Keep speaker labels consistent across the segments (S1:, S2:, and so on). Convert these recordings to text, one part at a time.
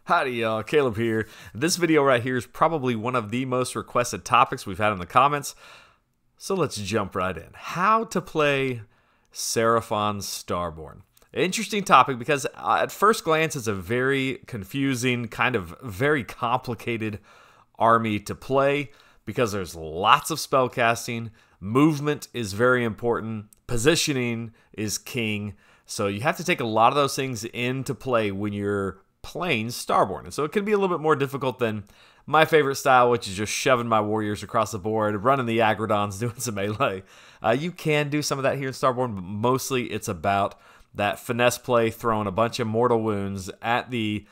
S1: Howdy y'all, Caleb here. This video right here is probably one of the most requested topics we've had in the comments. So let's jump right in. How to play Seraphon Starborne. Interesting topic because at first glance it's a very confusing, kind of very complicated army to play because there's lots of spellcasting, movement is very important, positioning is king. So you have to take a lot of those things into play when you're playing Starborne. And so it can be a little bit more difficult than my favorite style, which is just shoving my warriors across the board, running the aggrodons, doing some melee. You can do some of that here in Starborne, but mostly it's about that finesse play, throwing a bunch of mortal wounds at the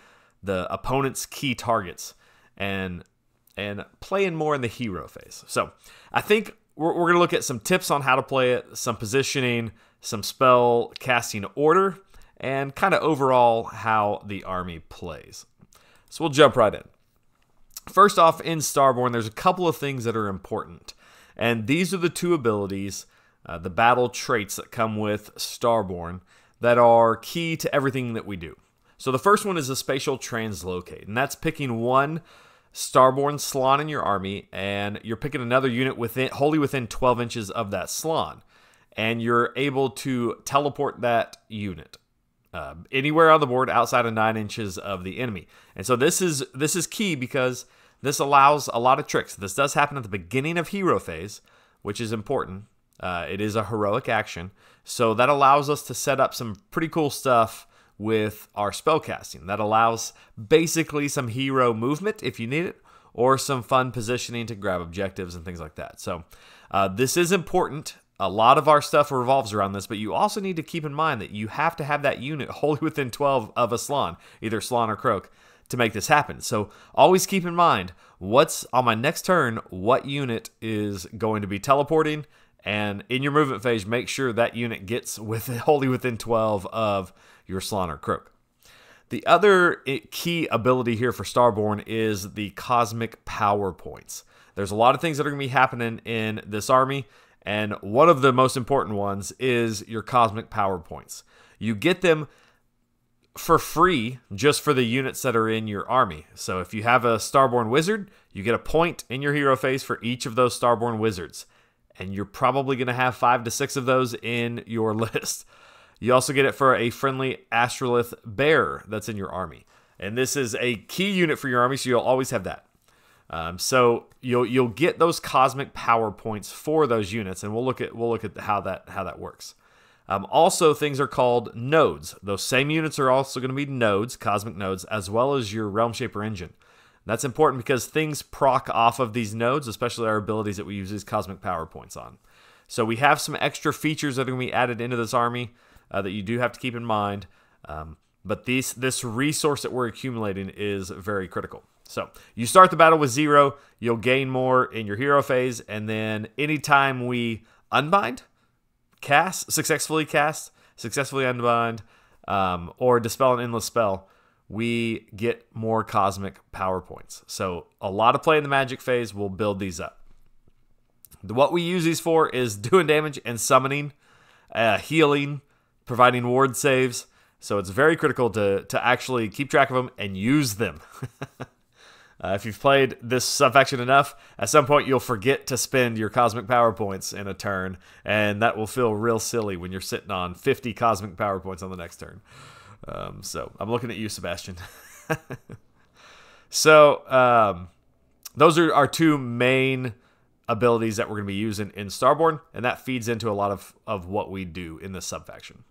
S1: opponent's key targets and playing more in the hero phase. So I think we're going to look at some tips on how to play it, some positioning, some spell casting order, and kind of overall how the army plays. So we'll jump right in. First off, in Starborne, there's a couple of things that are important. And these are the two abilities, the battle traits that come with Starborne that are key to everything that we do. So the first one is a spatial translocate, and that's picking one Starborne Slaanein in your army, and you're picking another unit wholly within 12 inches of that Slaanein. And you're able to teleport that unit anywhere on the board outside of 9 inches of the enemy. And so this is key because this allows a lot of tricks. This does happen at the beginning of hero phase, which is important. It is a heroic action. So that allows us to set up some pretty cool stuff with our spellcasting. That allows basically some hero movement if you need it, or some fun positioning to grab objectives and things like that. So this is important. A lot of our stuff revolves around this, but you also need to keep in mind that you have to have that unit wholly within 12 of a Slaanein, either Slaanein or Kroak, to make this happen. So always keep in mind, what's on my next turn, what unit is going to be teleporting, and in your movement phase, make sure that unit gets wholly within 12 of your Slaanein or Kroak. The other key ability here for Starborne is the cosmic power points. There's a lot of things that are going to be happening in this army, and one of the most important ones is your cosmic power points. You get them for free just for the units that are in your army. So if you have a Starborne wizard, you get a point in your hero phase for each of those Starborne wizards. And you're probably going to have 5 to 6 of those in your list. You also get it for a friendly Astrolith bear that's in your army. And this is a key unit for your army, so you'll always have that. So you'll get those cosmic power points for those units, and we'll look at how that works. Also, things are called nodes. Those same units are also going to be nodes, cosmic nodes, as well as your Realm Shaper engine. That's important because things proc off of these nodes, especially our abilities that we use these cosmic power points on. So we have some extra features that are going to be added into this army that you do have to keep in mind. But this resource that we're accumulating is very critical. So you start the battle with 0, you'll gain more in your hero phase, and then anytime we unbind, successfully unbind, or dispel an endless spell, we get more cosmic power points. So a lot of play in the magic phase will build these up. What we use these for is doing damage and summoning, healing, providing ward saves. So it's very critical to actually keep track of them and use them. If you've played this subfaction enough, at some point you'll forget to spend your cosmic power points in a turn, and that will feel real silly when you're sitting on 50 cosmic power points on the next turn. So I'm looking at you, Sebastian. So those are our two main abilities that we're going to be using in Starborne, and that feeds into a lot of what we do in this subfaction.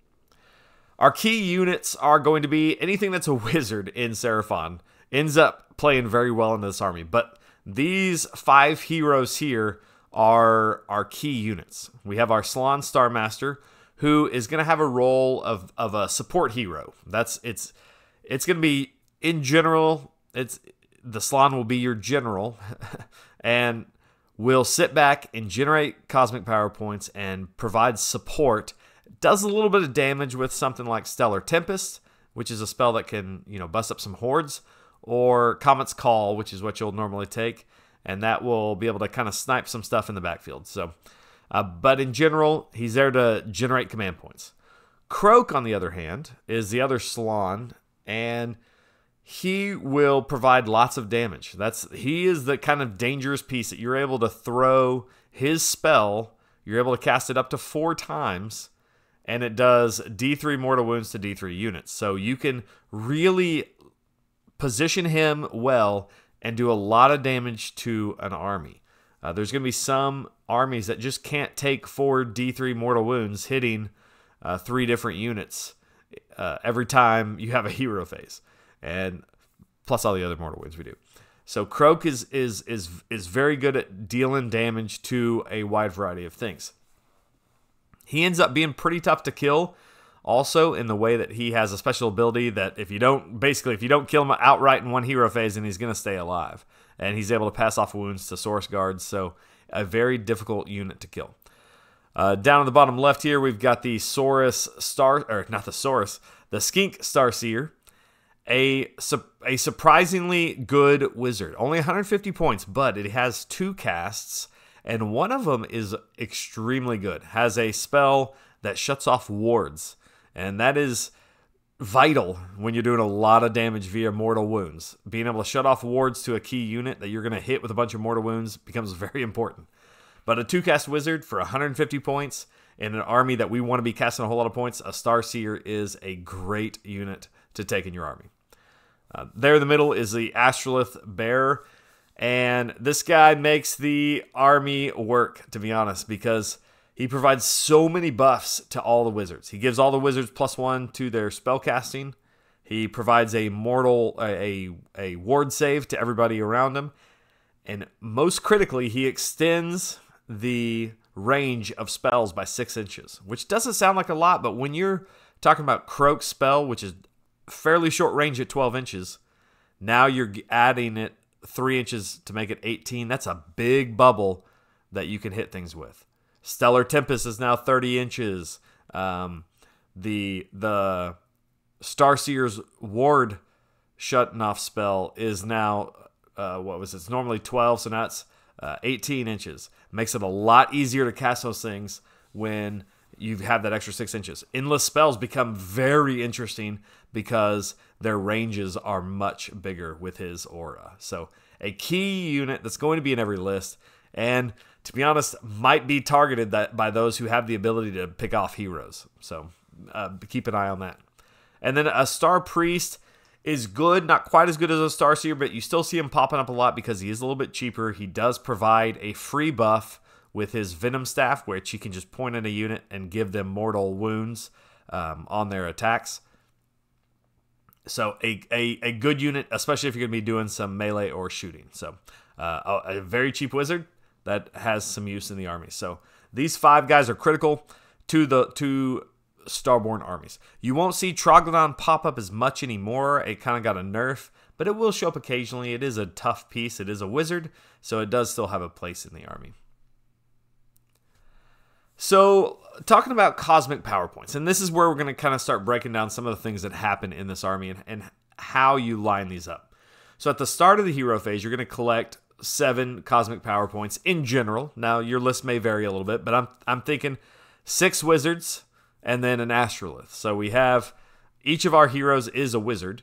S1: Our key units are going to be anything that's a wizard in Seraphon ends up playing very well in this army. But these 5 heroes here are our key units. We have our Slaanein Starmaster, who is going to have a role of a support hero. It's going to be, in general, the Slaanein will be your general, and will sit back and generate cosmic power points and provide support. Does a little bit of damage with something like Stellar Tempest, which is a spell that can, bust up some hordes, or Comet's Call, which is what you'll normally take, and that will be able to kind of snipe some stuff in the backfield. So, but in general, he's there to generate command points. Kroak, on the other hand, is the other Slaanein, and he will provide lots of damage. He is the kind of dangerous piece that you're able to throw his spell. You're able to cast it up to 4 times, and it does D3 mortal wounds to D3 units. So you can really position him well and do a lot of damage to an army. There's going to be some armies that just can't take 4 D3 mortal wounds hitting 3 different units every time you have a hero phase, and plus all the other mortal wounds we do. So Kroak is very good at dealing damage to a wide variety of things. He ends up being pretty tough to kill, also in the way that he has a special ability that if you don't kill him outright in one hero phase, then he's going to stay alive, and he's able to pass off wounds to source guards. So a very difficult unit to kill. Down at the bottom left here, we've got the the Skink Starseer, a surprisingly good wizard. Only 150 points, but it has 2 casts, and one of them is extremely good. Has a spell that shuts off wards, and that is vital when you're doing a lot of damage via mortal wounds. Being able to shut off wards to a key unit that you're going to hit with a bunch of mortal wounds becomes very important. But a 2-cast wizard for 150 points in an army that we want to be casting a whole lot of points, a Starseer is a great unit to take in your army. There in the middle is the Astrolith Bearer, and this guy makes the army work, to be honest, because he provides so many buffs to all the wizards. He gives all the wizards +1 to their spell casting. He provides a ward save to everybody around him, and most critically, he extends the range of spells by 6 inches, which doesn't sound like a lot, but when you're talking about Kroak's spell, which is fairly short range at 12 inches, now you're adding it 3 inches to make it 18. That's a big bubble that you can hit things with. Stellar Tempest is now 30 inches. The Starseer's ward shutting off spell is now it's normally 12, so now it's 18 inches. Makes it a lot easier to cast those things when you have that extra 6 inches. Endless spells become very interesting because their ranges are much bigger with his aura. So a key unit that's going to be in every list, and to be honest, might be targeted by those who have the ability to pick off heroes. So keep an eye on that. And then a Star Priest is good, not quite as good as a Starseer, but you still see him popping up a lot because he is a little bit cheaper. He does provide a free buff with his Venom Staff, which he can just point at a unit and give them mortal wounds on their attacks. So a good unit, especially if you're going to be doing some melee or shooting. So a very cheap wizard that has some use in the army. So these 5 guys are critical to the Starborne armies. You won't see Troglodyte pop up as much anymore. It kind of got a nerf, but it will show up occasionally. It is a tough piece. It is a wizard, so it does still have a place in the army. So talking about cosmic power points, and this is where we're going to kind of start breaking down some of the things that happen in this army and how you line these up. So at the start of the hero phase, you're going to collect 7 cosmic power points in general. Now your list may vary a little bit, but I'm thinking 6 wizards and then an Astrolith. So we have each of our heroes is a wizard,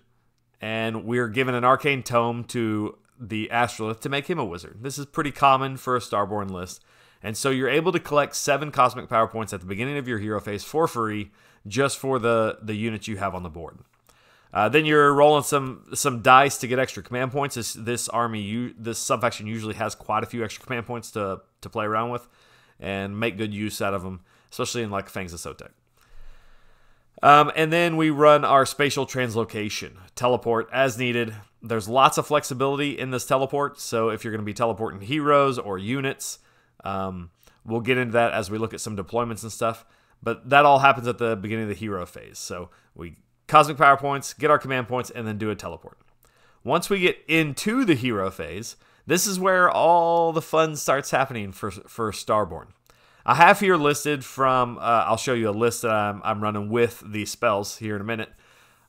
S1: and we're given an arcane tome to the Astrolith to make him a wizard. This is pretty common for a Starborne list. And so you're able to collect 7 cosmic power points at the beginning of your hero phase for free, just for the units you have on the board. Then you're rolling some dice to get extra command points. This subfaction usually has quite a few extra command points to play around with and make good use out of them, especially in like Fangs of Sotek. And then we run our spatial translocation, teleport as needed. There's lots of flexibility in this teleport, so if you're going to be teleporting heroes or units, we'll get into that as we look at some deployments and stuff, but that all happens at the beginning of the hero phase. So we cosmic power points, get our command points, and then do a teleport. Once we get into the hero phase, this is where all the fun starts happening for Starborne. I have here listed from, I'll show you a list that I'm running with the spells here in a minute,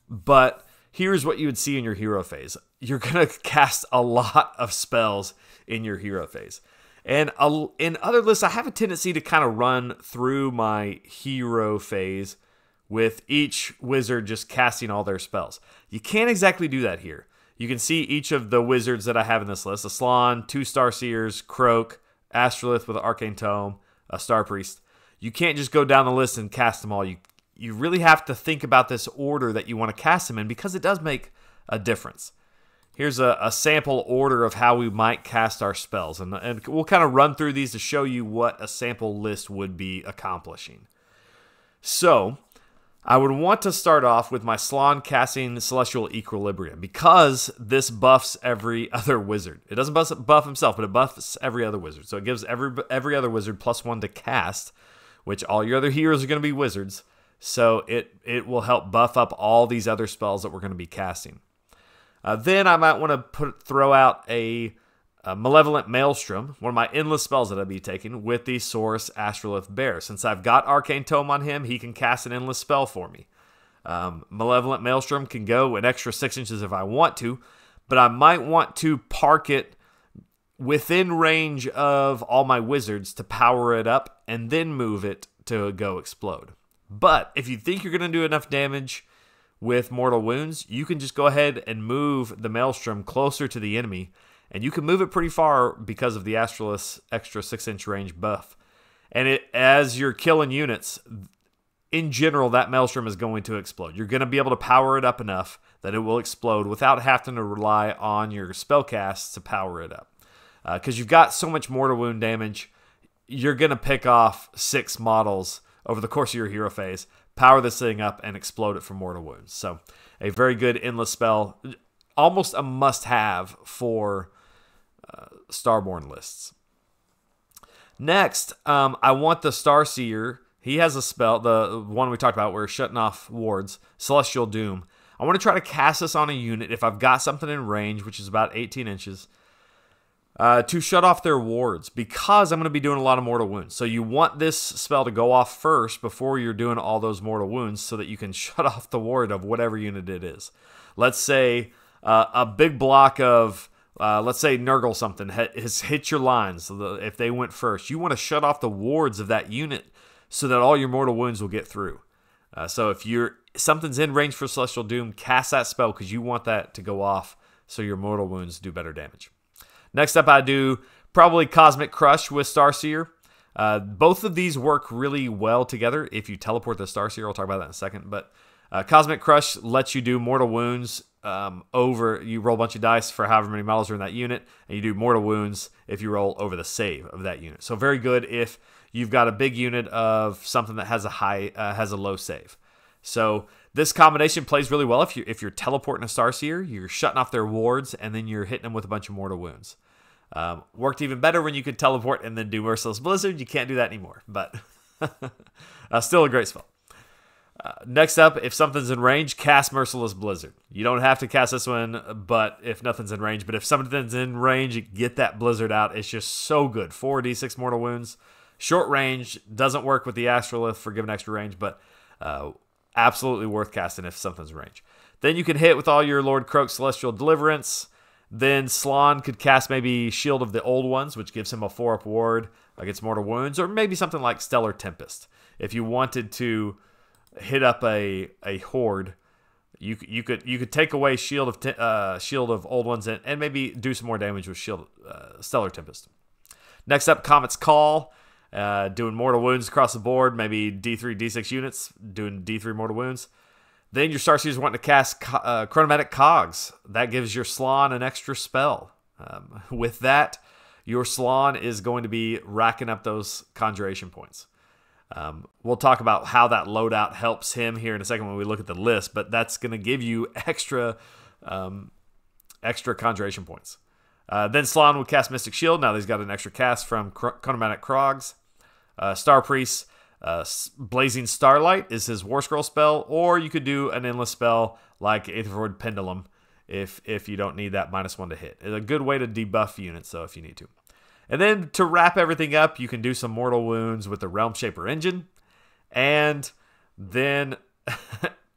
S1: but here's what you would see in your hero phase. You're going to cast a lot of spells in your hero phase. And in other lists, I have a tendency to kind of run through my hero phase with each wizard just casting all their spells. You can't exactly do that here. You can see each of the wizards that I have in this list. A Slann, 2 Starseers, Kroak, Astrolith with an Arcane Tome, a Star Priest. You can't just go down the list and cast them all. You really have to think about this order that you want to cast them in, because it does make a difference. Here's a sample order of how we might cast our spells. And we'll kind of run through these to show you what a sample list would be accomplishing. So I would want to start off with my Slann casting Celestial Equilibrium, because this buffs every other wizard. It doesn't buff himself, but it buffs every other wizard. So it gives every other wizard +1 to cast, which all your other heroes are going to be wizards. So it will help buff up all these other spells that we're going to be casting. Then I might want to throw out a Malevolent Maelstrom, one of my endless spells that I'd be taking, with the Saurus Astrolith Bear. Since I've got Arcane Tome on him, he can cast an endless spell for me. Malevolent Maelstrom can go an extra 6 inches if I want to, but I might want to park it within range of all my wizards to power it up and then move it to go explode. But if you think you're going to do enough damage with Mortal Wounds, you can just go ahead and move the Maelstrom closer to the enemy, and you can move it pretty far because of the Astrolith's extra 6-inch range buff. And as you're killing units, in general, that Maelstrom is going to explode. You're going to be able to power it up enough that it will explode without having to rely on your spellcasts to power it up. Because you've got so much mortal wound damage, you're going to pick off 6 models over the course of your hero phase, power this thing up, and explode it for mortal wounds. So a very good endless spell, almost a must-have for Starborne lists. Next, I want the Starseer. He has a spell, the one we talked about, where shutting off wards, Celestial Doom. I want to try to cast this on a unit if I've got something in range, which is about 18 inches, to shut off their wards, because I'm going to be doing a lot of mortal wounds. So you want this spell to go off first before you're doing all those mortal wounds, so that you can shut off the ward of whatever unit it is. Let's say a big block of, let's say Nurgle something has hit your lines. So if they went first, you want to shut off the wards of that unit so that all your mortal wounds will get through. So if something's in range for Celestial Doom, cast that spell, because you want that to go off so your mortal wounds do better damage. Next up, I do probably Cosmic Crush with Starseer. Both of these work really well together if you teleport the Starseer. I'll talk about that in a second. But Cosmic Crush lets you do mortal wounds you roll a bunch of dice for however many models are in that unit, and you do mortal wounds if you roll over the save of that unit. So very good if you've got a big unit of something that has a low save. So this combination plays really well if you're teleporting a Starseer, you're shutting off their wards, and then you're hitting them with a bunch of mortal wounds. Worked even better when you could teleport and then do Merciless Blizzard. You can't do that anymore, but still a great spell. Next up, if something's in range, cast Merciless Blizzard. You don't have to cast this one, but if nothing's in range. But if something's in range, get that Blizzard out. It's just so good. 4d6 mortal wounds. Short range. Doesn't work with the Astrolith for giving extra range, but absolutely worth casting if something's in range. Then you can hit with all your Lord Kroak Celestial Deliverance. Then Slann could cast maybe Shield of the Old Ones, which gives him a 4-up ward against mortal wounds. Or maybe something like Stellar Tempest. If you wanted to hit up a horde, you could take away Shield of Old Ones and maybe do some more damage with Stellar Tempest. Next up, Comet's Call, doing mortal wounds across the board, maybe D3, D6 units doing D3 mortal wounds. Then your Starseers want to cast Chronomatic Cogs. That gives your Slann an extra spell. With that, your Slann is going to be racking up those conjuration points. We'll talk about how that loadout helps him here in a second when we look at the list, but that's going to give you extra conjuration points. Then Slann would cast Mystic Shield. Now he's got an extra cast from Chronomatic Krogs. Star Priest, Blazing Starlight is his War Scroll spell, or you could do an endless spell like Aethervoid Pendulum if you don't need that -1 to hit. It's a good way to debuff units, though, if you need to. And then to wrap everything up, you can do some mortal wounds with the Realm Shaper engine. And then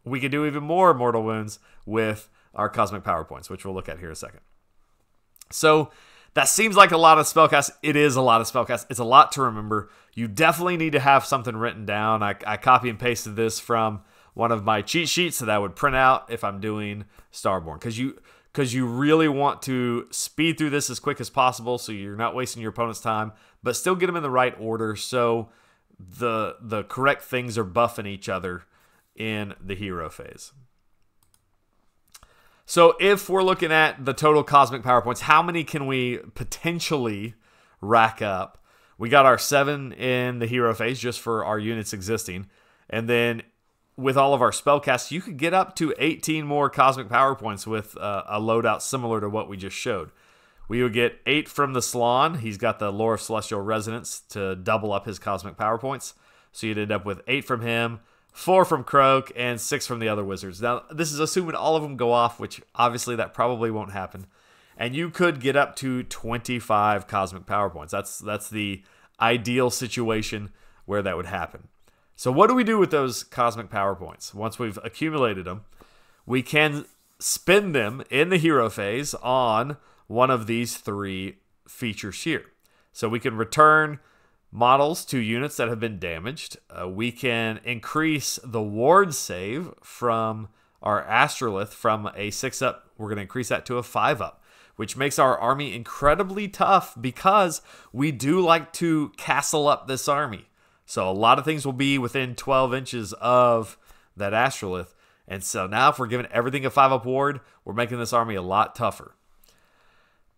S1: we can do even more mortal wounds with our Cosmic Power Points, which we'll look at here in a second. So that seems like a lot of spellcasts. It is a lot of spellcasts. It's a lot to remember. You definitely need to have something written down. I copy and pasted this from one of my cheat sheets that I would print out if I'm doing Starborne, because you really want to speed through this as quick as possible so you're not wasting your opponent's time, but still get them in the right order so the correct things are buffing each other in the hero phase. So if we're looking at the total cosmic power points, how many can we potentially rack up? We got our 7 in the hero phase just for our units existing. And then with all of our spellcasts, you could get up to 18 more cosmic power points with a loadout similar to what we just showed. We would get 8 from the Salon. He's got the Lore of Celestial Resonance to double up his cosmic power points. So you'd end up with 8 from him, 4 from Kroak, and 6 from the other wizards. Now, this is assuming all of them go off, which obviously that probably won't happen. And you could get up to 25 cosmic power points. That's the ideal situation where that would happen. So what do we do with those cosmic power points? Once we've accumulated them, we can spend them in the hero phase on one of these 3 features here. So we can return models to units that have been damaged. We can increase the ward save from our Astrolith from a 6-up. We're going to increase that to a 5-up, which makes our army incredibly tough because we do like to castle up this army. So a lot of things will be within 12 inches of that Astrolith. And so now if we're giving everything a 5-up ward, we're making this army a lot tougher.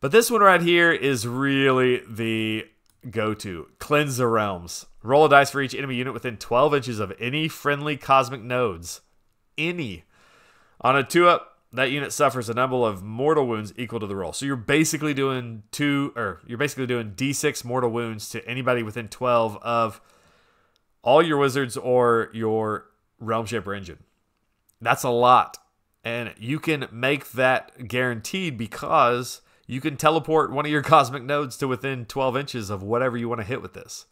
S1: But this one right here is really the go-to. Cleanse the Realms. Roll a dice for each enemy unit within 12 inches of any friendly cosmic nodes. Any. On a 2-up, that unit suffers a number of mortal wounds equal to the roll. So you're basically doing D6 mortal wounds to anybody within 12 of all your wizards or your Realm Shaper engine. That's a lot. And you can make that guaranteed because you can teleport one of your cosmic nodes to within 12 inches of whatever you want to hit with this.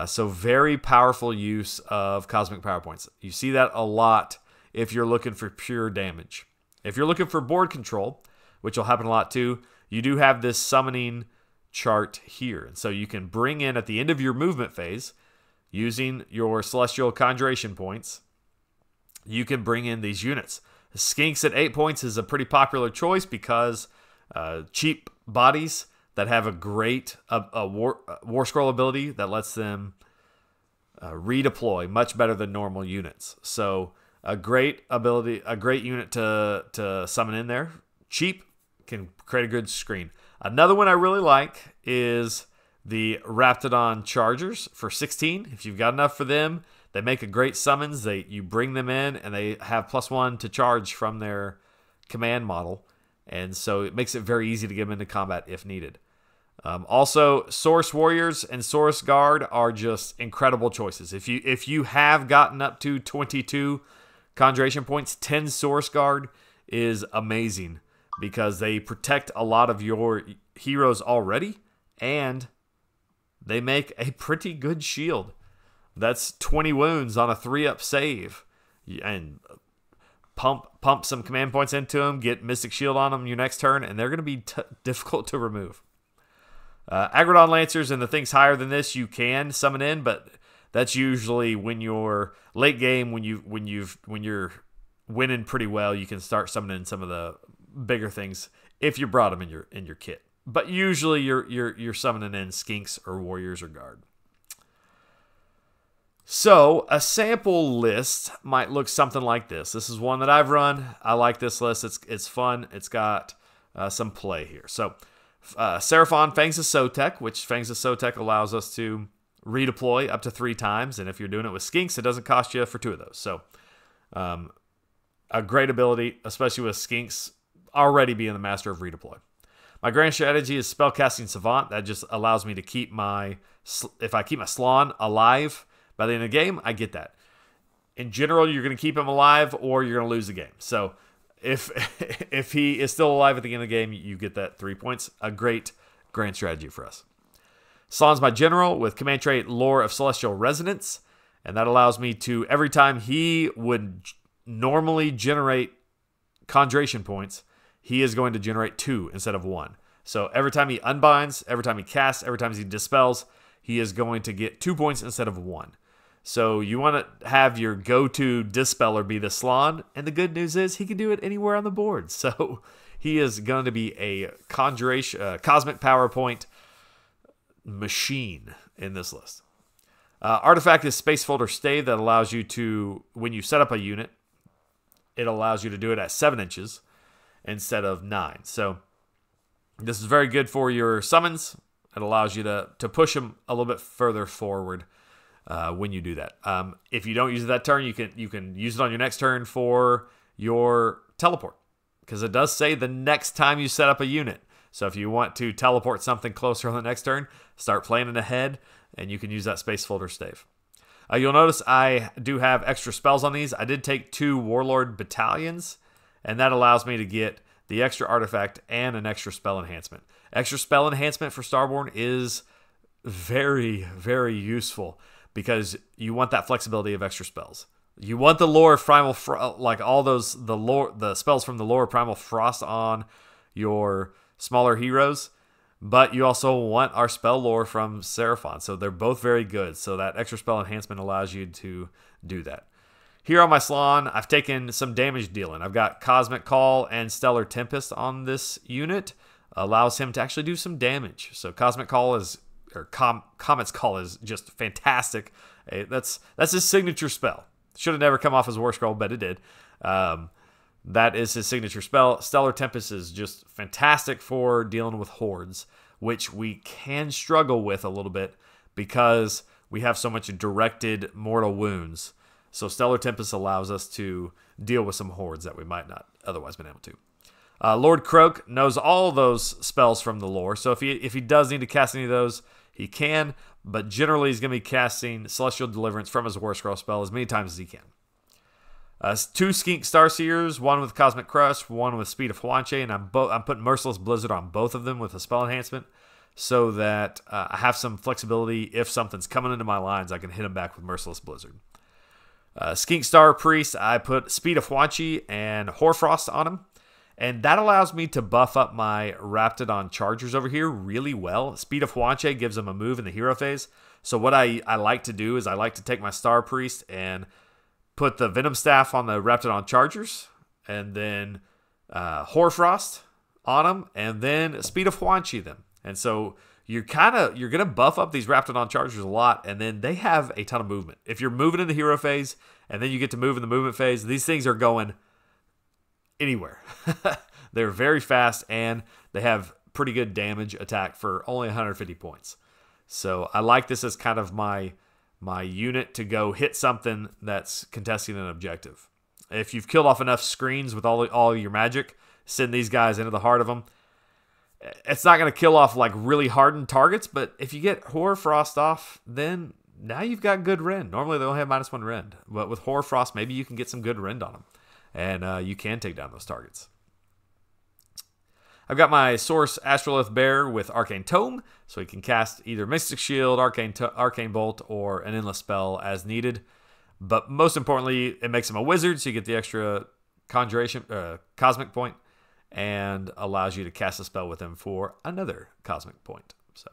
S1: So very powerful use of cosmic power points. You see that a lot if you're looking for pure damage. If you're looking for board control, which will happen a lot too, you do have this summoning chart here. And so you can bring in at the end of your movement phase, using your Celestial Conjuration points, you can bring in these units. Skinks at 8 points is a pretty popular choice because cheap bodies that have a great war scroll ability that lets them redeploy much better than normal units. So a great ability, a great unit to summon in there. Cheap, can create a good screen. Another one I really like is the Raptidon Chargers for 16. If you've got enough for them, they make a great summons. You bring them in, and they have +1 to charge from their command model. And so it makes it very easy to get them into combat if needed. Also, Source Warriors and Source Guard are just incredible choices. If you have gotten up to 22 Conjuration points, 10 Source Guard is amazing because they protect a lot of your heroes already, and they make a pretty good shield. That's 20 wounds on a 3-up save. And pump some command points into them, get Mystic Shield on them your next turn, and they're going to be difficult to remove. Agrodon Lancers and the things higher than this you can summon in, but that's usually when you're late game, when you're winning pretty well, you can start summoning some of the bigger things if you brought them in your kit. But usually you're summoning in Skinks or Warriors or Guard. So a sample list might look something like this. This is one that I've run. I like this list. It's fun. It's got some play here. So Seraphon, Fangs of Sotek, which Fangs of Sotek allows us to redeploy up to 3 times. And if you're doing it with Skinks, it doesn't cost you for 2 of those. So a great ability, especially with Skinks already being the master of redeploy. My grand strategy is Spellcasting Savant. That just allows me to keep if I keep my Salon alive by the end of the game, I get that. In general, you're going to keep him alive or you're going to lose the game. So if he is still alive at the end of the game, you get that 3 points. A great grand strategy for us. Salon's my general with command trait Lore of Celestial Resonance. And that allows me to, every time he would normally generate Conjuration points, he is going to generate 2 instead of 1. So every time he unbinds, every time he casts, every time he dispels, he is going to get 2 points instead of 1. So you want to have your go-to dispeller be the Slann, and the good news is he can do it anywhere on the board. So he is going to be a conjuration, cosmic power point machine in this list. Artifact is Space Folder Stave that allows you to, when you set up a unit, it allows you to do it at 7 inches instead of 9. So this is very good for your summons. It allows you to push them a little bit further forward when you do that. If you don't use it that turn, you can use it on your next turn for your teleport, because it does say the next time you set up a unit. So if you want to teleport something closer on the next turn, start planning ahead, and you can use that Space Folder Stave. You'll notice I do have extra spells on these. I did take 2 Warlord Battalions, and that allows me to get the extra artifact and an extra spell enhancement. Extra spell enhancement for Starborne is very, very useful because you want that flexibility of extra spells. You want the lore of Primal like all those the spells from the lore of Primal Frost on your smaller heroes, but you also want our spell lore from Seraphon. So they're both very good. So that extra spell enhancement allows you to do that. Here on my Slann, I've taken some damage dealing. I've got Cosmic Call and Stellar Tempest on this unit. Allows him to actually do some damage. So Cosmic Call is, or Comet's Call is just fantastic. That's his signature spell. Should have never come off his War Scroll, but it did. That is his signature spell. Stellar Tempest is just fantastic for dealing with hordes, which we can struggle with a little bit because we have so much directed mortal wounds. So Stellar Tempest allows us to deal with some hordes that we might not otherwise been able to. Lord Kroak knows all those spells from the lore, so if he does need to cast any of those, he can, but generally he's going to be casting Celestial Deliverance from his War Scroll spell as many times as he can. 2 Skink Starseers, one with Cosmic Crush, one with Speed of Huanche, and I'm putting Merciless Blizzard on both of them with a spell enhancement so that I have some flexibility. If something's coming into my lines, I can hit him back with Merciless Blizzard. Skink Star Priest, I put Speed of Huanche and Hoarfrost on him. And that allows me to buff up my Raptidon Chargers over here really well. Speed of Huanche gives them a move in the hero phase. So what I like to do is I like to take my Star Priest and put the Venom Staff on the Raptidon Chargers, and then Hoarfrost on them, and then Speed of Huanche them. And so you're going to buff up these Raptidon Chargers a lot, and then they have a ton of movement. If you're moving in the hero phase, and then you get to move in the movement phase, these things are going anywhere. They're very fast, and they have pretty good damage attack for only 150 points. So I like this as kind of my unit to go hit something that's contesting an objective. If you've killed off enough screens with all your magic, send these guys into the heart of them. It's not going to kill off like really hardened targets, but if you get Hoarfrost off, then now you've got good rend. Normally they only have -1 rend, but with Hoarfrost, maybe you can get some good rend on them. And you can take down those targets. I've got my Source Astrolith Bear with Arcane Tome, so he can cast either Mystic Shield, Arcane Bolt, or an Endless Spell as needed. But most importantly, it makes him a wizard, so you get the extra Conjuration, Cosmic Point, and allows you to cast a spell with him for another Cosmic Point. So,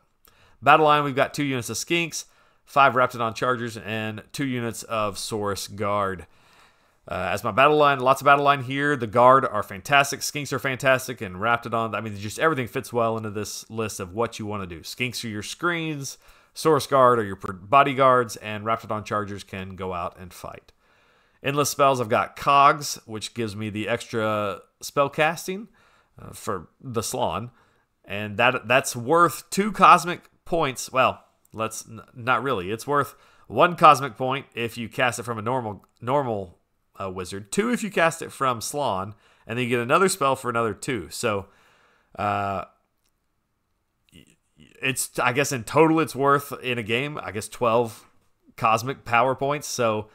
S1: Battle line, we've got 2 units of Skinks, 5 Raptidon Chargers, and 2 units of Saurus Guard. As my battle line, lots of battle line here. The Guard are fantastic. Skinks are fantastic. And Raptidon, I mean, just everything fits well into this list of what you want to do. Skinks are your screens. Saurus Guard are your bodyguards. And Raptidon Chargers can go out and fight. Endless spells, I've got Cogs, which gives me the extra spell casting for the Slann. And that's worth 2 cosmic points. Well, not really. It's worth 1 cosmic point if you cast it from a normal wizard, 2 if you cast it from Slann, and then you get another spell for another 2. So it's, I guess in total it's worth in a game, I guess 12 cosmic power points. So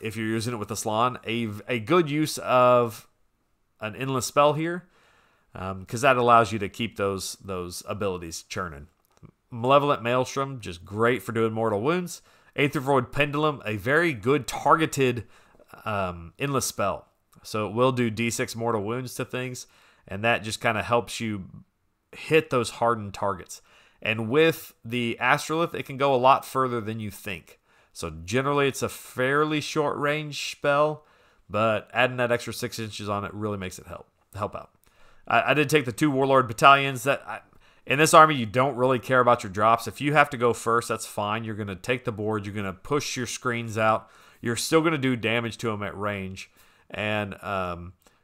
S1: if you're using it with the Slann, a good use of an endless spell here, because that allows you to keep those abilities churning. Malevolent Maelstrom, just great for doing mortal wounds. Aether Void Pendulum, a very good targeted endless spell. So it will do D6 mortal wounds to things, and that just kind of helps you hit those hardened targets. And with the Astrolith, it can go a lot further than you think. So generally it's a fairly short range spell, but adding that extra 6 inches on it really makes it help out. I did take the 2 Warlord battalions. In this army, you don't really care about your drops. If you have to go first, that's fine. You're going to take the board. You're going to push your screens out. You're still going to do damage to them at range. And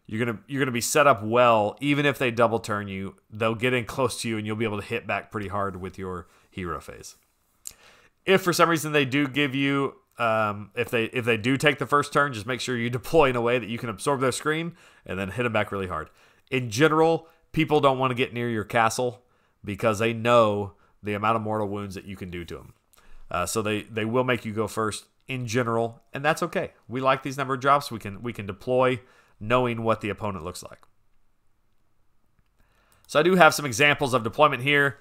S1: you're gonna be set up well. Even if they double turn you, they'll get in close to you, and you'll be able to hit back pretty hard with your hero phase. If for some reason they do give you, if they do take the first turn, just make sure you deploy in a way that you can absorb their screen and then hit them back really hard. In general, people don't want to get near your castle because they know the amount of mortal wounds that you can do to them. So they will make you go first in general, and that's okay. We like these number of drops. We can deploy knowing what the opponent looks like. So I do have some examples of deployment here.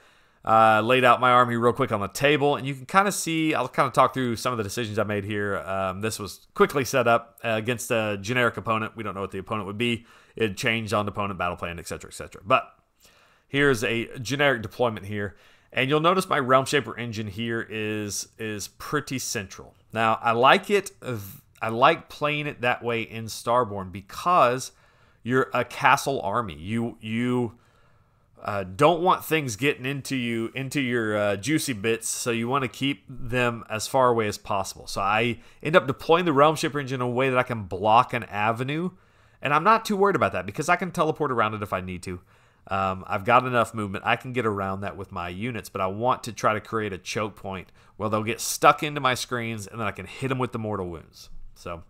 S1: Laid out my army real quick on the table, and you can kind of see, I'll kind of talk through some of the decisions I made here. This was quickly set up against a generic opponent. We don't know what the opponent would be. It changed on the opponent, battle plan, etc., etc. But here's a generic deployment here, and you'll notice my Realm Shaper engine here is pretty central. Now, I like it. I like playing it that way in Starborne because you're a castle army. You don't want things getting into your juicy bits, so you want to keep them as far away as possible. So I end up deploying the Realm Shaper engine in a way that I can block an avenue, and I'm not too worried about that because I can teleport around it if I need to. I've got enough movement. I can get around that with my units, but I want to try to create a choke point where they'll get stuck into my screens, and then I can hit them with the mortal wounds. So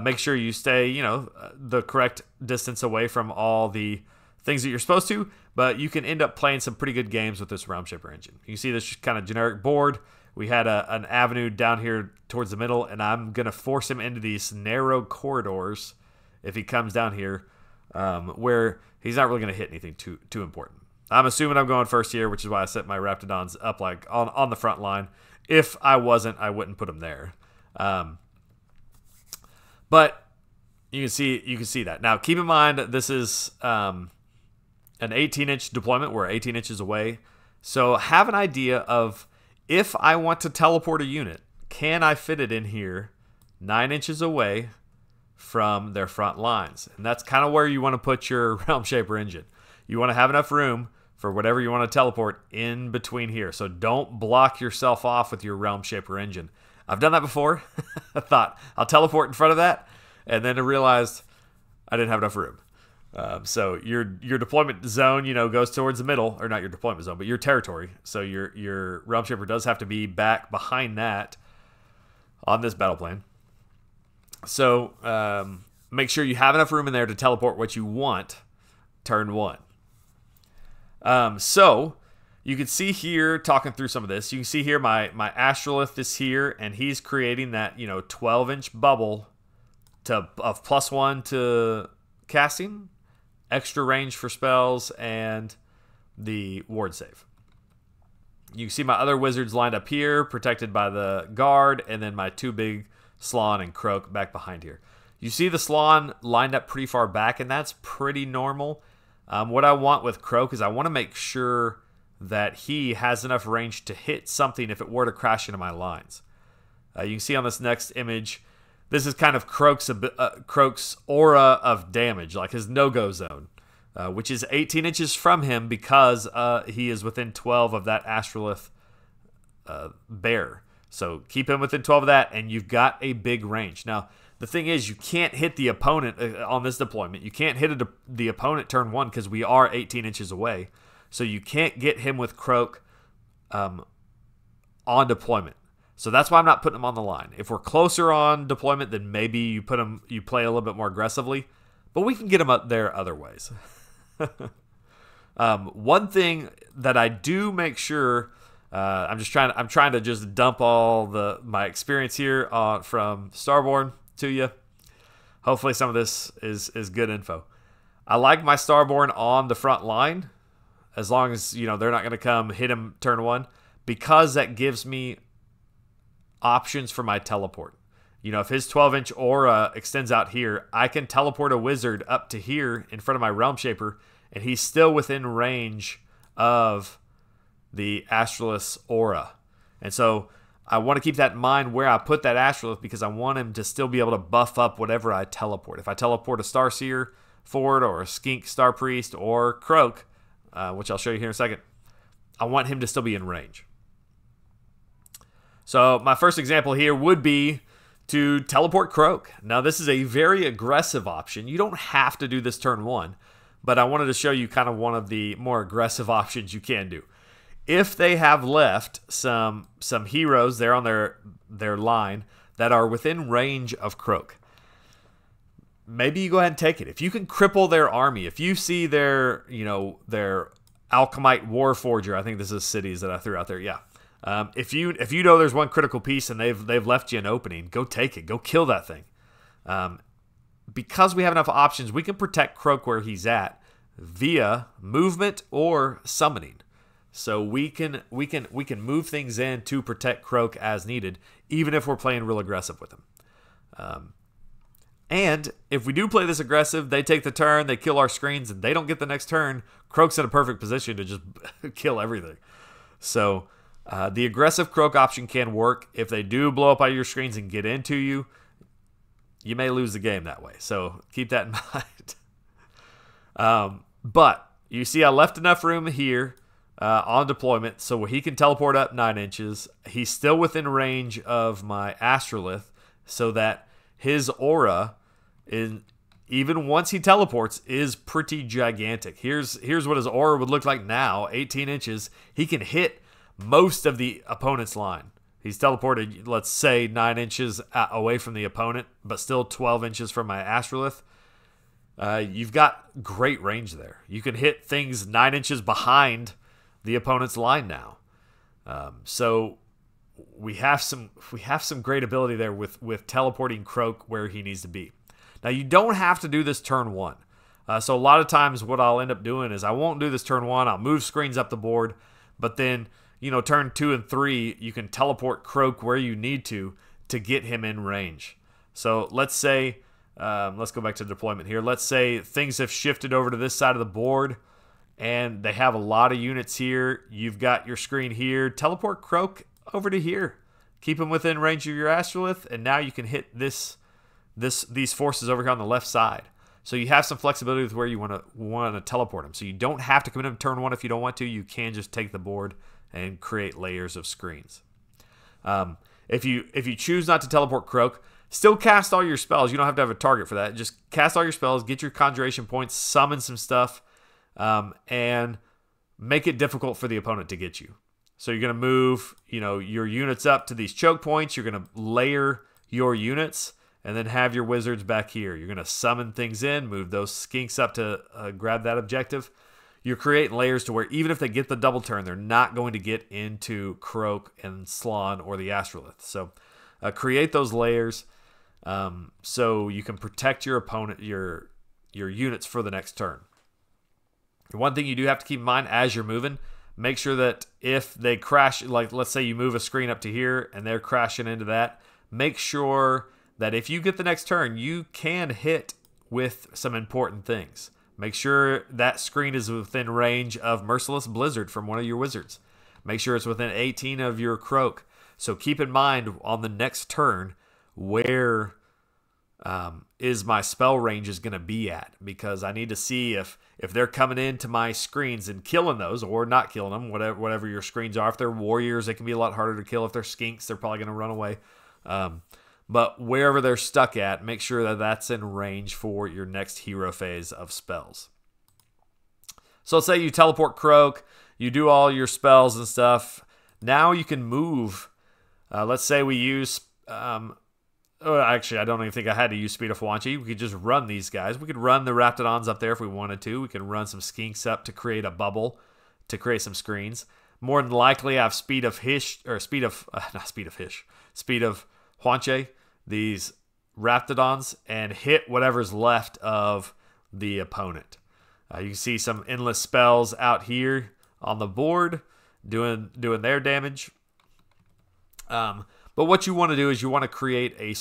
S1: make sure you stay, the correct distance away from all the things that you're supposed to, but you can end up playing some pretty good games with this Realm Shaper engine. You can see this kind of generic board. We had an avenue down here towards the middle, and I'm going to force him into these narrow corridors if he comes down here, where he's not really going to hit anything too important. I'm assuming I'm going first here, which is why I set my Raptidons up like on the front line. If I wasn't, I wouldn't put them there. But you can see that. Now, keep in mind that this is an 18-inch deployment. We're 18 inches away. So have an idea of, if I want to teleport a unit, can I fit it in here 9 inches away from their front lines? And that's kind of where you want to put your Realm Shaper engine. You want to have enough room for whatever you want to teleport in between here. So don't block yourself off with your Realm Shaper engine. I've done that before. I thought I'll teleport in front of that, and then I realized I didn't have enough room. So your deployment zone, goes towards the middle, or not your deployment zone, but your territory. So your Realm Shaper does have to be back behind that on this battle plan. So make sure you have enough room in there to teleport what you want turn 1. So you can see here, talking through some of this, you can see here my Astrolith is here, and he's creating that 12-inch bubble of +1 to casting, extra range for spells, and the ward save. You can see my other wizards lined up here, protected by the guard, and then my 2 big Slann and Kroak back behind here. You see the Slann lined up pretty far back, and that's pretty normal. What I want with Kroak is I want to make sure that he has enough range to hit something if it were to crash into my lines. You can see on this next image, this is kind of Kroak's aura of damage, like his no-go zone, which is 18 inches from him because he is within 12 of that Astrolith bear. So keep him within 12 of that, and you've got a big range. Now, the thing is, you can't hit the opponent on this deployment. You can't hit the opponent turn 1 because we are 18 inches away. So you can't get him with Kroak on deployment. So that's why I'm not putting him on the line. If we're closer on deployment, then maybe you play a little bit more aggressively. But we can get him up there other ways. One thing that I do make sure, I'm trying to just dump all my experience here from Starborne to you. Hopefully some of this is good info. I like my Starborne on the front line, as long as they're not going to come hit him turn 1, because that gives me options for my teleport. If his 12-inch aura extends out here, I can teleport a wizard up to here in front of my Realm Shaper, and he's still within range of the Astrolith's aura. And so I want to keep that in mind where I put that Astrolith, because I want him to still be able to buff up whatever I teleport. If I teleport a Starseer forward, or a Skink Star Priest, or Kroak, which I'll show you here in a second, I want him to still be in range. So my first example here would be to teleport Kroak. Now this is a very aggressive option. You don't have to do this turn 1, but I wanted to show you kind of one of the more aggressive options you can do. If they have left some heroes there on their line that are within range of Kroak, maybe you go ahead and take it. If you can cripple their army, if you see their Alchemite Warforger, I think this is cities that I threw out there, yeah. If you know there's one critical piece and they've left you an opening, go take it. Go kill that thing. Because we have enough options, we can protect Kroak where he's at via movement or summoning. So we can move things in to protect Kroak as needed, even if we're playing real aggressive with him. And if we do play this aggressive, they take the turn, they kill our screens, and they don't get the next turn, Kroak's in a perfect position to just kill everything. So the aggressive Kroak option can work. If they do blow up all your screens and get into you, you may lose the game that way. So keep that in mind. But you see I left enough room here on deployment so he can teleport up 9 inches. He's still within range of my Astrolith, so that his aura, even once he teleports, is pretty gigantic. Here's what his aura would look like now, 18 inches. He can hit most of the opponent's line. He's teleported, let's say, 9 inches away from the opponent, but still 12 inches from my Astrolith. You've got great range there. You can hit things 9 inches behind the opponent's line now. So we have some great ability there with teleporting Kroak where he needs to be. Now you don't have to do this turn 1. So a lot of times what I'll end up doing is I won't do this turn 1. I'll move screens up the board, but then turn 2 and 3 you can teleport Kroak where you need to get him in range. So let's say let's go back to deployment here. Let's say things have shifted over to this side of the board, and they have a lot of units here. You've got your screen here. Teleport Kroak over to here. Keep him within range of your Astrolith, and now you can hit these forces over here on the left side. So you have some flexibility with where you want to teleport them. So you don't have to commit him turn 1 if you don't want to. You can just take the board and create layers of screens. If you choose not to teleport Kroak, still cast all your spells. You don't have to have a target for that. Just cast all your spells, get your conjuration points, summon some stuff, and make it difficult for the opponent to get you. So you're going to move, your units up to these choke points. You're going to layer your units, and then have your wizards back here. You're going to summon things in, move those skinks up to grab that objective. You're creating layers to where even if they get the double turn, they're not going to get into Kroak and Slann or the Astrolith. So create those layers so you can protect your opponent, your units for the next turn. One thing you do have to keep in mind as you're moving, make sure that if they crash, like let's say you move a screen up to here and they're crashing into that, make sure that if you get the next turn, you can hit with some important things. Make sure that screen is within range of Merciless Blizzard from one of your wizards. Make sure it's within 18 of your Kroak. So keep in mind on the next turn where is my spell range is going to be at, because I need to see if they're coming into my screens and killing those or not killing them, whatever your screens are. If they're warriors, they can be a lot harder to kill. If they're skinks, they're probably going to run away. But wherever they're stuck at, make sure that that's in range for your next hero phase of spells. So let's say you teleport Kroak, you do all your spells and stuff. Now you can move. Let's say we use... actually, I don't even think I had to use Speed of Hwanchi. We could just run these guys. We could run the Raptidons up there if we wanted to. We could run some Skinks up to create a bubble, to create some screens. More than likely, I have Speed of Hwanchi, these Raptidons, and hit whatever's left of the opponent. You can see some endless spells out here on the board doing their damage. But what you want to do is you want to create a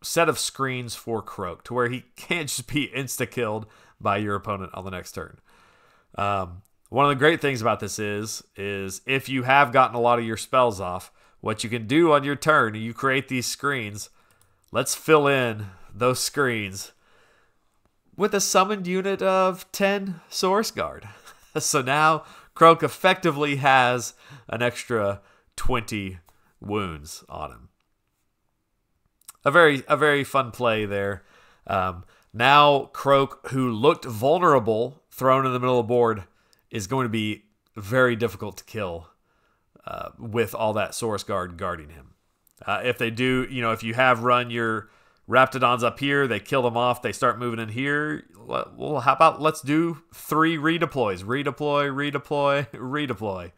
S1: set of screens for Kroak to where he can't just be insta-killed by your opponent on the next turn. One of the great things about this is if you have gotten a lot of your spells off, what you can do on your turn, you create these screens. Let's fill in those screens with a summoned unit of 10 Source Guard. So now Kroak effectively has an extra 20 wounds on him. A very fun play there. Now Kroak, who looked vulnerable, thrown in the middle of the board, is going to be very difficult to kill with all that Source Guard guarding him. If they do, if you have run your Raptidons up here, they kill them off, they start moving in here. Well, how about let's do 3 redeploys. Redeploy, redeploy.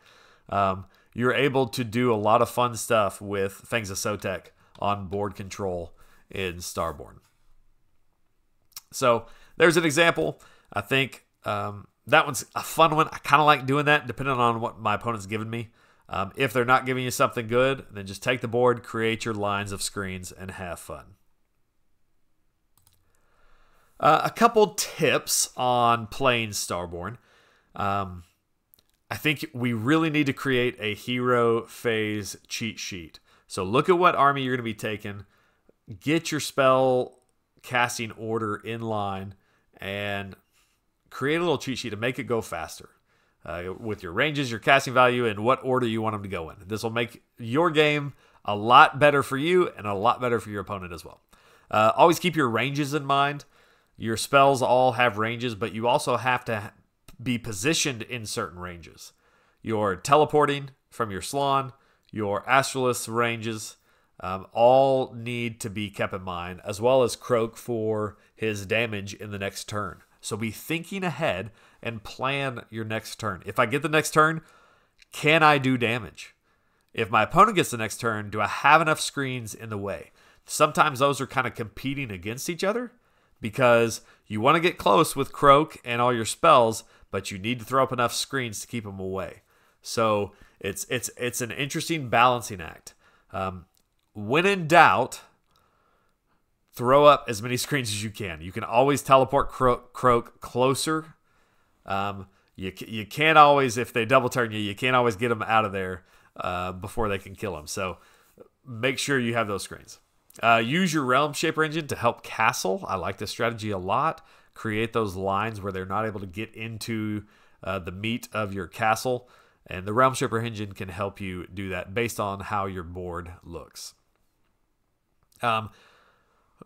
S1: You're able to do a lot of fun stuff with Fangs of Sotek on board control in Starborne. So there's an example. I think that one's a fun one. I kind of like doing that depending on what my opponent's given me. If they're not giving you something good, then just take the board, create your lines of screens, and have fun. A couple tips on playing Starborne. I think we really need to create a hero phase cheat sheet. So look at what army you're going to be taking. Get your spell casting order in line and create a little cheat sheet to make it go faster. With your ranges, your casting value, and what order you want them to go in. This will make your game a lot better for you and a lot better for your opponent as well. Always keep your ranges in mind. Your spells all have ranges, but you also have to be positioned in certain ranges. Your teleporting from your Slann, your Astralis ranges, all need to be kept in mind, as well as Kroak for his damage in the next turn. So be thinking ahead and plan your next turn. If I get the next turn, can I do damage? If my opponent gets the next turn, do I have enough screens in the way? Sometimes those are kind of competing against each other because you want to get close with Kroak and all your spells, but you need to throw up enough screens to keep them away. So it's an interesting balancing act. When in doubt, throw up as many screens as you can. You can always teleport Kroak closer. You can't always, if they double turn you, you can't always get them out of there before they can kill them. So make sure you have those screens. Use your Realm Shaper engine to help castle. I like this strategy a lot. Create those lines where they're not able to get into the meat of your castle. And the Realm Shaper engine can help you do that based on how your board looks.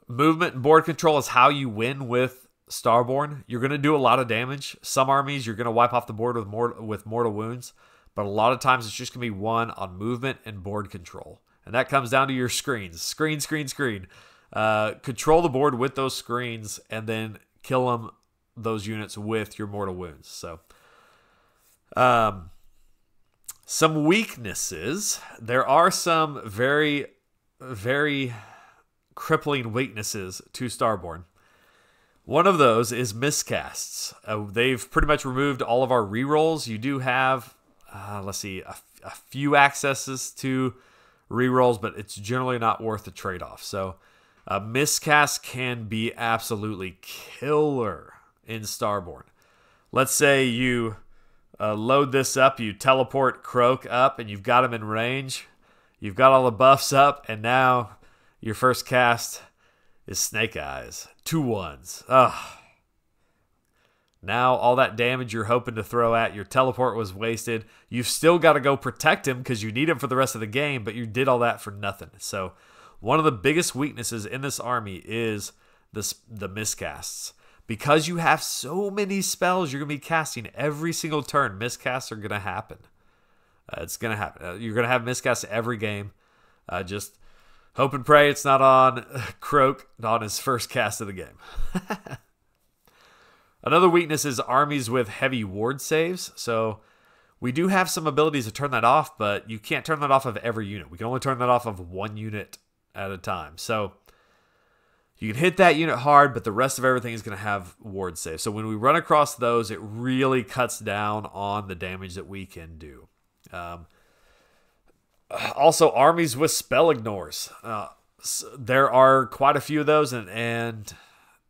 S1: Movement and board control is how you win with Starborne. You're going to do a lot of damage. Some armies you're going to wipe off the board with mortal wounds, but a lot of times it's just going to be one on movement and board control. And that comes down to your screens. Screen. Control the board with those screens and then kill those units with your mortal wounds. So, some weaknesses. There are some very, very crippling weaknesses to Starborne. One of those is miscasts. They've pretty much removed all of our rerolls. You do have, let's see, a few accesses to rerolls, but it's generally not worth the trade-off. So miscast can be absolutely killer in Starborne. Let's say you load this up, you teleport Kroak up, and you've got him in range. You've got all the buffs up, and now your first cast is Snake Eyes. 2 1s. Ugh. Now all that damage you're hoping to throw at, your teleport was wasted. You've still got to go protect him because you need him for the rest of the game, but you did all that for nothing. So one of the biggest weaknesses in this army is the miscasts. Because you have so many spells you're going to be casting every single turn, miscasts are going to happen. It's going to happen. You're going to have miscasts every game. Just hope and pray it's not on Kroak on his first cast of the game. Another weakness is armies with heavy ward saves. So we do have some abilities to turn that off, but you can't turn that off of every unit. We can only turn that off of one unit at a time. So you can hit that unit hard, but the rest of everything is going to have ward saves. So when we run across those, it really cuts down on the damage that we can do. Also, armies with spell ignores. There are quite a few of those, and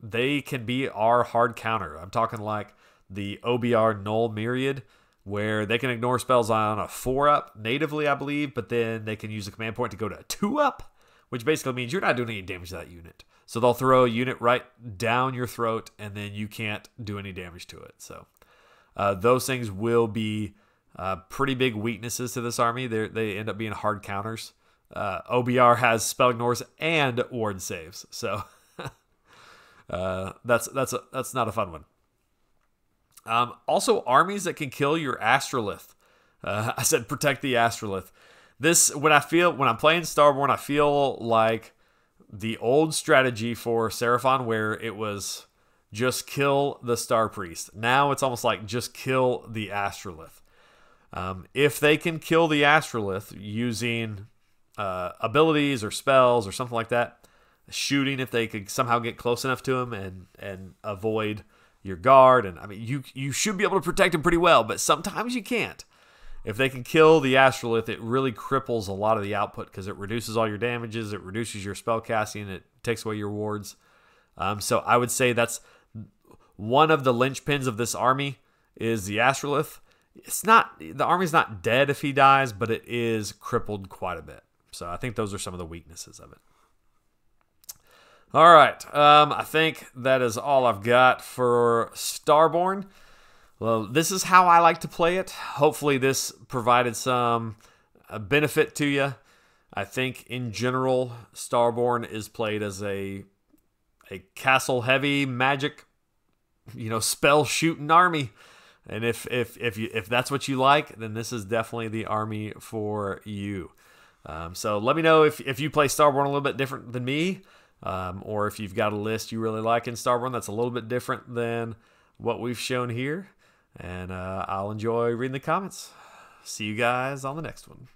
S1: they can be our hard counter. I'm talking like the OBR Null Myriad. where they can ignore spells on a 4-up natively, I believe, but then they can use a command point to go to a 2-up, which basically means you're not doing any damage to that unit. So they'll throw a unit right down your throat, and then you can't do any damage to it. So those things will be pretty big weaknesses to this army. They end up being hard counters. OBR has spell ignores and ward saves, so that's not a fun one. Also, armies that can kill your Astrolith. I said protect the Astrolith. This, when I'm playing Starborne, I feel like the old strategy for Seraphon, where it was just kill the Star Priest. Now it's almost like just kill the Astrolith. If they can kill the Astrolith using abilities or spells or something like that, shooting if they could somehow get close enough to him and avoid your guard, and I mean you should be able to protect him pretty well, but sometimes you can't. If they can kill the Astrolith, it really cripples a lot of the output because it reduces all your damages, it reduces your spell casting, it takes away your wards. So I would say that's one of the linchpins of this army is the Astrolith. The army's not dead if he dies, but it is crippled quite a bit. So I think those are some of the weaknesses of it. All right, I think that is all I've got for Starborne. Well, this is how I like to play it. Hopefully this provided some benefit to you. I think in general, Starborne is played as a castle-heavy magic, spell-shooting army. And if that's what you like, then this is definitely the army for you. So let me know if you play Starborne a little bit different than me, or if you've got a list you really like in Starborne that's a little bit different than what we've shown here. And I'll enjoy reading the comments. See you guys on the next one.